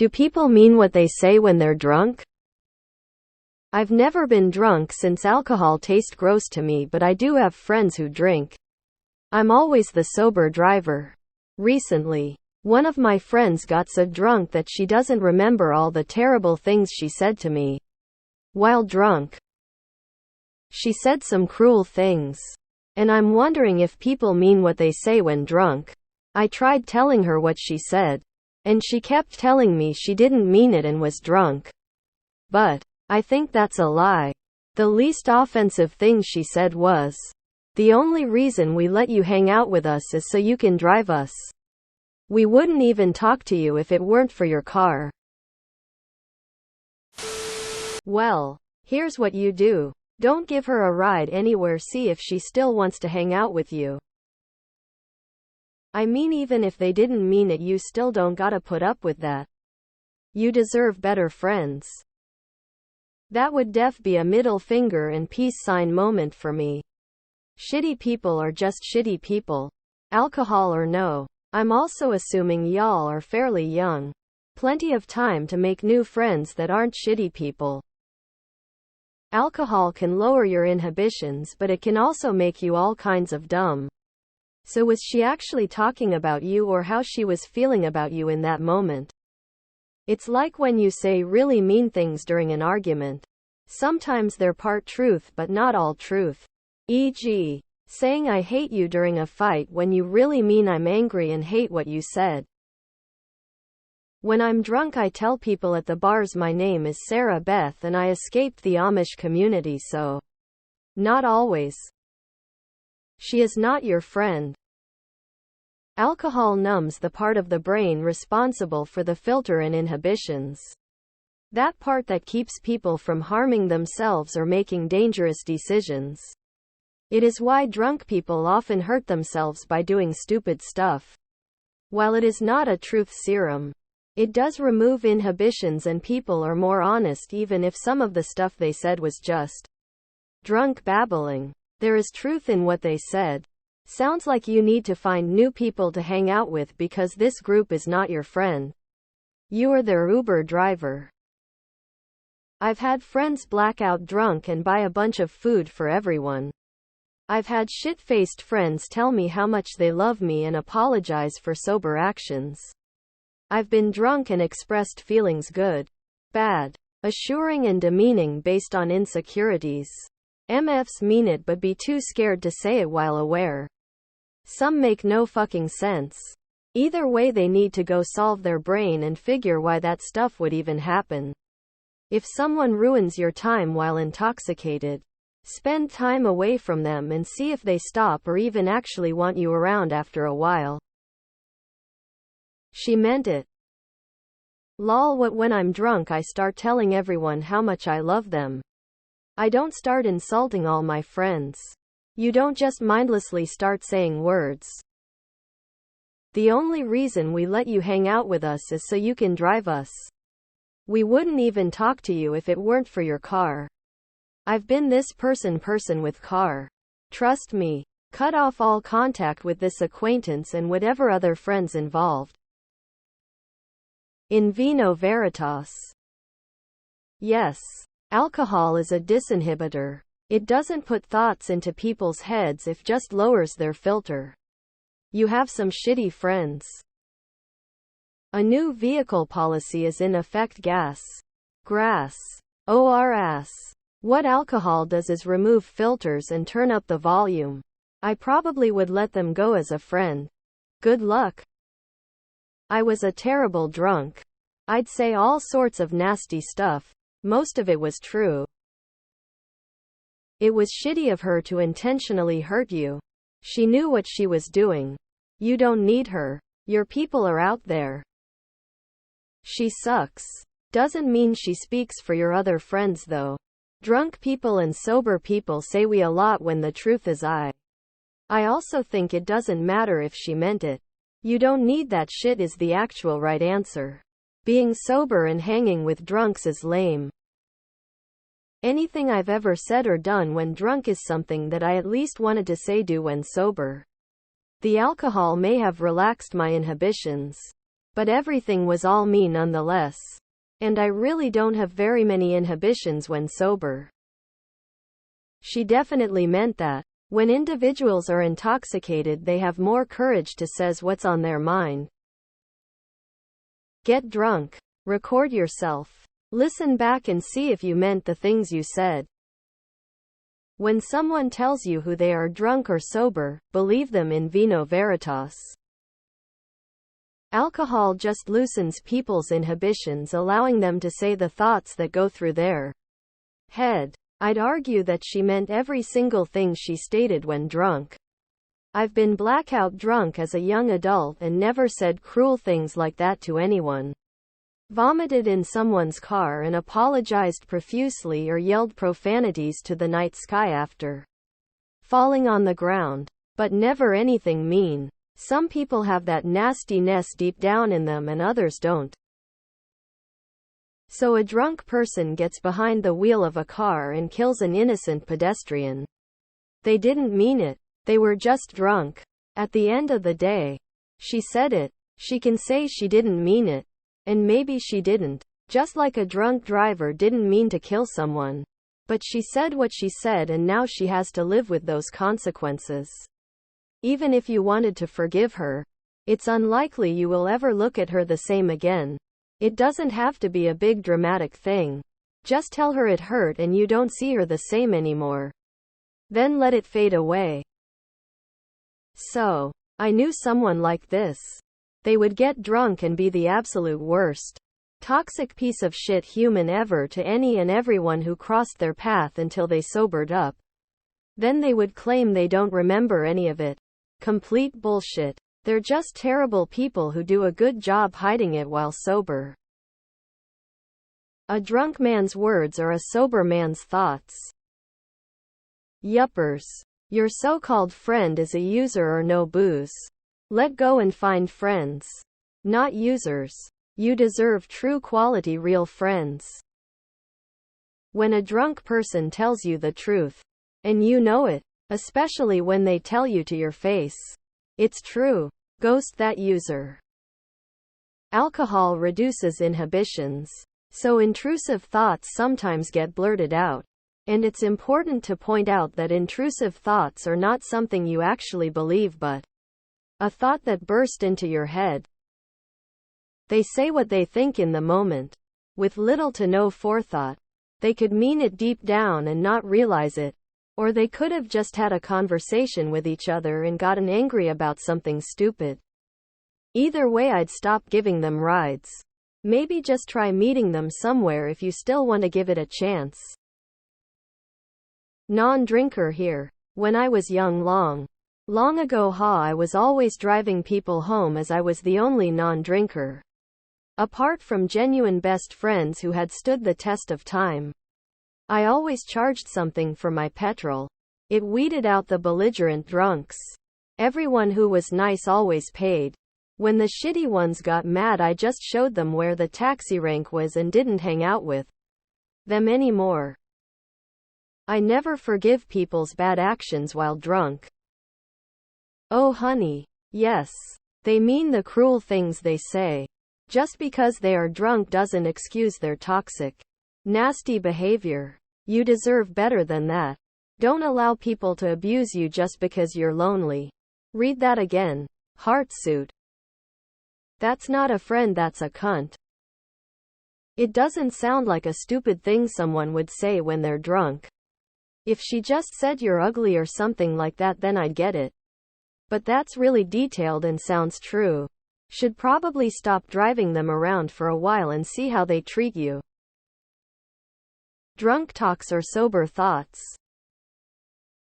Do people mean what they say when they're drunk? I've never been drunk since alcohol tastes gross to me, but I do have friends who drink. I'm always the sober driver. Recently, one of my friends got so drunk that she doesn't remember all the terrible things she said to me while drunk. She said some cruel things. And I'm wondering if people mean what they say when drunk. I tried telling her what she said, and she kept telling me she didn't mean it and was drunk. But I think that's a lie. The least offensive thing she said was, "The only reason we let you hang out with us is so you can drive us. We wouldn't even talk to you if it weren't for your car." Well, here's what you do. Don't give her a ride anywhere. See if she still wants to hang out with you. I mean, even if they didn't mean it, you still don't gotta put up with that. You deserve better friends. That would be a middle finger and peace sign moment for me. Shitty people are just shitty people. Alcohol or no. I'm also assuming y'all are fairly young. Plenty of time to make new friends that aren't shitty people. Alcohol can lower your inhibitions, but it can also make you all kinds of dumb. So was she actually talking about you, or how she was feeling about you in that moment? It's like when you say really mean things during an argument. Sometimes they're part truth but not all truth. E.g., saying "I hate you" during a fight when you really mean "I'm angry and hate what you said." When I'm drunk, I tell people at the bars my name is Sarah Beth and I escaped the Amish community, so. Not always. She is not your friend. Alcohol numbs the part of the brain responsible for the filter and inhibitions. That part that keeps people from harming themselves or making dangerous decisions. It is why drunk people often hurt themselves by doing stupid stuff. While it is not a truth serum, it does remove inhibitions and people are more honest, even if some of the stuff they said was just drunk babbling. There is truth in what they said. Sounds like you need to find new people to hang out with because this group is not your friend. You are their Uber driver. I've had friends black out drunk and buy a bunch of food for everyone. I've had shit-faced friends tell me how much they love me and apologize for sober actions. I've been drunk and expressed feelings good, bad, assuring and demeaning based on insecurities. MFs mean it but be too scared to say it while aware. Some make no fucking sense. Either way, they need to go solve their brain and figure why that stuff would even happen. If someone ruins your time while intoxicated, spend time away from them and see if they stop or even actually want you around after a while. She meant it. Lol. What? When I'm drunk, I start telling everyone how much I love them. I don't start insulting all my friends. You don't just mindlessly start saying words. The only reason we let you hang out with us is so you can drive us. We wouldn't even talk to you if it weren't for your car. I've been this person with car. Trust me. Cut off all contact with this acquaintance and whatever other friends involved. In vino veritas. Yes. Alcohol is a disinhibitor. It doesn't put thoughts into people's heads, it just lowers their filter. You have some shitty friends. A new vehicle policy is in effect. Grass. ORS. What alcohol does is remove filters and turn up the volume. I probably would let them go as a friend. Good luck. I was a terrible drunk. I'd say all sorts of nasty stuff. Most of it was true. It was shitty of her to intentionally hurt you. She knew what she was doing. You don't need her. Your people are out there. She sucks. Doesn't mean she speaks for your other friends though. Drunk people and sober people say we a lot when the truth is I also think it doesn't matter if she meant it. You don't need that shit is the actual right answer. Being sober and hanging with drunks is lame. Anything I've ever said or done when drunk is something that I at least wanted to say do when sober. The alcohol may have relaxed my inhibitions. But everything was all me nonetheless. And I really don't have very many inhibitions when sober. She definitely meant that. When individuals are intoxicated, they have more courage to say what's on their mind. Get drunk. Record yourself. Listen back and see if you meant the things you said. When someone tells you who they are, drunk or sober, believe them in vino veritas. Alcohol just loosens people's inhibitions, allowing them to say the thoughts that go through their head. I'd argue that she meant every single thing she stated when drunk. I've been blackout drunk as a young adult and never said cruel things like that to anyone. Vomited in someone's car and apologized profusely or yelled profanities to the night sky after falling on the ground. But never anything mean. Some people have that nastiness deep down in them and others don't. So a drunk person gets behind the wheel of a car and kills an innocent pedestrian. They didn't mean it. They were just drunk. At the end of the day, she said it. She can say she didn't mean it. And maybe she didn't. Just like a drunk driver didn't mean to kill someone. But she said what she said, and now she has to live with those consequences. Even if you wanted to forgive her, it's unlikely you will ever look at her the same again. It doesn't have to be a big dramatic thing. Just tell her it hurt and you don't see her the same anymore. Then let it fade away. So, I knew someone like this. They would get drunk and be the absolute worst toxic piece of shit human ever to any and everyone who crossed their path until they sobered up. Then they would claim they don't remember any of it. Complete bullshit. They're just terrible people who do a good job hiding it while sober. A drunk man's words are a sober man's thoughts. Yuppers. Your so-called friend is a user or no booze. Let go and find friends. Not users. You deserve true quality real friends. When a drunk person tells you the truth, and you know it, especially when they tell you to your face, it's true. Ghost that user. Alcohol reduces inhibitions, so intrusive thoughts sometimes get blurted out. And it's important to point out that intrusive thoughts are not something you actually believe but a thought that burst into your head. They say what they think in the moment, with little to no forethought. They could mean it deep down and not realize it. Or they could have just had a conversation with each other and gotten angry about something stupid. Either way, I'd stop giving them rides. Maybe just try meeting them somewhere if you still want to give it a chance. Non-drinker here. When I was young long ago, I was always driving people home as I was the only non-drinker. Apart from genuine best friends who had stood the test of time. I always charged something for my petrol. It weeded out the belligerent drunks. Everyone who was nice always paid. When the shitty ones got mad, I just showed them where the taxi rank was and didn't hang out with them anymore. I never forgive people's bad actions while drunk. Oh honey, yes. They mean the cruel things they say. Just because they are drunk doesn't excuse their toxic, nasty behavior. You deserve better than that. Don't allow people to abuse you just because you're lonely. Read that again. Heartsuit. That's not a friend, that's a cunt. It doesn't sound like a stupid thing someone would say when they're drunk. If she just said you're ugly or something like that, then I'd get it. But that's really detailed and sounds true. Should probably stop driving them around for a while and see how they treat you. Drunk talks or sober thoughts.